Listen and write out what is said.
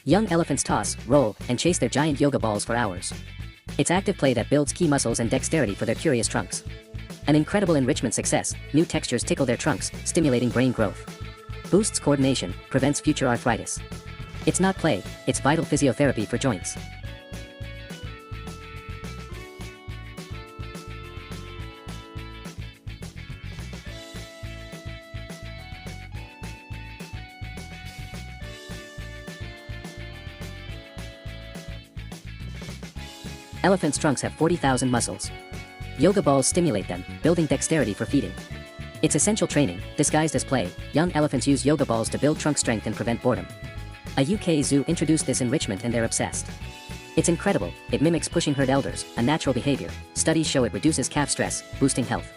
Young elephants toss, roll, and chase their giant yoga balls for hours. It's active play that builds key muscles and dexterity for their curious trunks. An incredible enrichment success, new textures tickle their trunks, stimulating brain growth. Boosts coordination, prevents future arthritis. It's not play, it's vital physiotherapy for joints. Elephants' trunks have 40,000 muscles. Yoga balls stimulate them, building dexterity for feeding. It's essential training, disguised as play. Young elephants use yoga balls to build trunk strength and prevent boredom. A UK zoo introduced this enrichment and they're obsessed. It's incredible, it mimics pushing herd elders, a natural behavior. Studies show it reduces calf stress, boosting health.